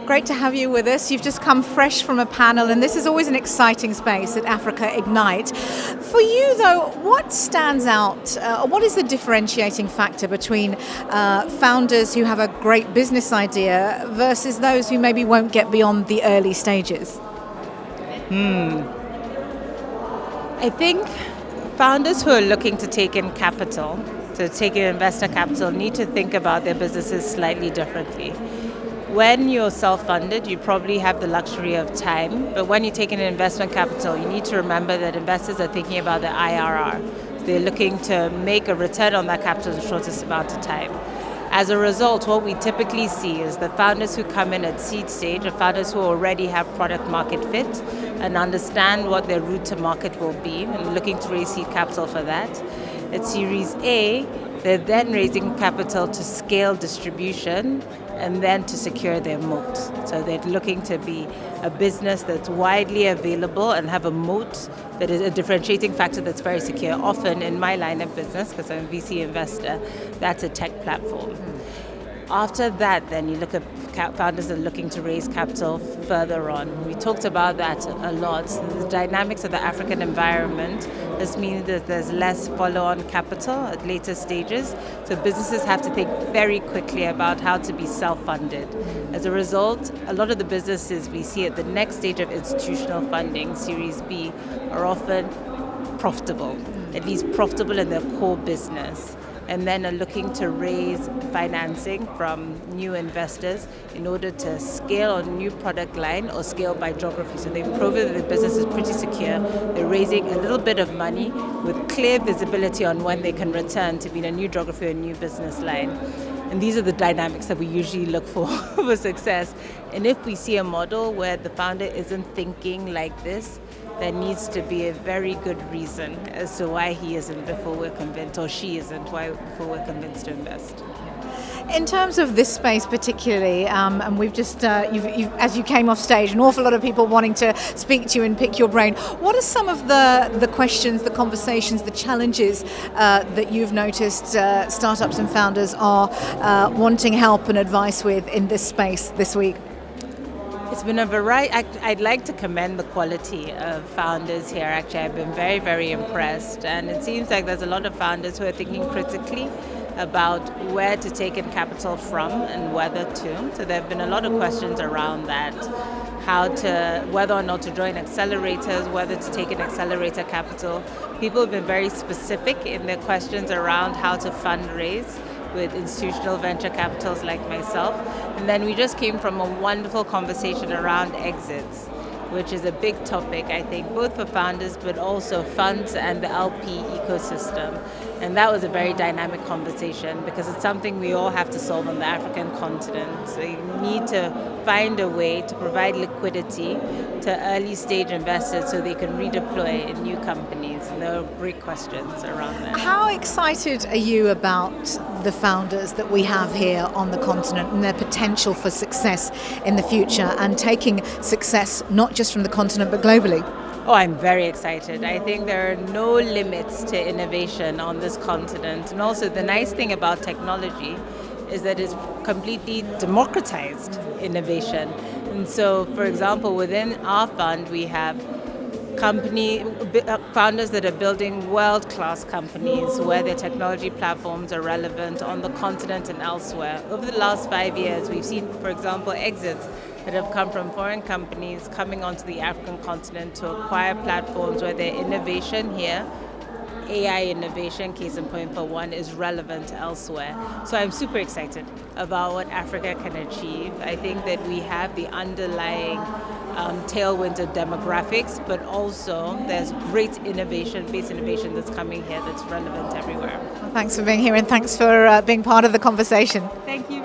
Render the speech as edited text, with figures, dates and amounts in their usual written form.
Great to have you with us. You've just come fresh from a panel, and this is always an exciting space at Africa Ignite. For you, though, what stands out? What is the differentiating factor between founders who have a great business idea versus those who maybe won't get beyond the early stages? I think founders who are looking to take in capital, to take in investor capital, need to think about their businesses slightly differently. When you're self-funded, you probably have the luxury of time, but when you take in investment capital, you need to remember that investors are thinking about the IRR. They're looking to make a return on that capital in the shortest amount of time. As a result, what we typically see is the founders who come in at seed stage are founders who already have product market fit and understand what their route to market will be and looking to raise seed capital for that. At Series A, they're then raising capital to scale distribution and then to secure their moat. So they're looking to be a business that's widely available and have a moat that is a differentiating factor that's very secure. Often in my line of business, because I'm a VC investor, that's a tech platform. After that, then you look at founders that are looking to raise capital further on. We talked about that a lot. So the dynamics of the African environment this means that there's less follow-on capital at later stages. So businesses have to think very quickly about how to be self-funded. As a result, a lot of the businesses we see at the next stage of institutional funding, Series B, are often profitable, at least profitable in their core business, and then are looking to raise financing from new investors in order to scale on a new product line or scale by geography. So they've proven that the business is pretty secure. They're raising a little bit of money with clear visibility on when they can return to be in a new geography or a new business line. And these are the dynamics that we usually look for for success. And if we see a model where the founder isn't thinking like this, there needs to be a very good reason as to why he isn't before we're convinced, or she isn't before we're convinced to invest. In terms of this space particularly, and we've just, you've, as you came off stage, an awful lot of people wanting to speak to you and pick your brain. What are some of the questions, the conversations, the challenges that you've noticed startups and founders are wanting help and advice with in this space this week? It's been a variety. I'd like to commend the quality of founders here. Actually, I've been very, very impressed. And it seems like there's a lot of founders who are thinking critically about where to take in capital from and whether to. So there have been a lot of questions around that. Whether or not to join accelerators, whether to take in accelerator capital. People have been very specific in their questions around how to fundraise with institutional venture capitals like myself. And then we just came from a wonderful conversation around exits, which is a big topic, I think, both for founders, but also funds and the LP ecosystem. And that was a very dynamic conversation because it's something we all have to solve on the African continent. So you need to find a way to provide liquidity to early stage investors so they can redeploy in new companies. And there are great questions around that. How excited are you about the founders that we have here on the continent and their potential for success in the future and taking success not just from the continent but globally? Oh, I'm very excited. I think there are no limits to innovation on this continent. And also the nice thing about technology is that it's completely democratized innovation. And so, for example, within our fund, we have founders that are building world-class companies where their technology platforms are relevant on the continent and elsewhere. Over the last 5 years, we've seen, for example, exits that have come from foreign companies coming onto the African continent to acquire platforms where their innovation here, AI innovation, case in point for one, is relevant elsewhere. So I'm super excited about what Africa can achieve. I think that we have the underlying tailwind of demographics, but also there's great innovation, base innovation that's coming here that's relevant everywhere. Well, thanks for being here and thanks for being part of the conversation. Thank you.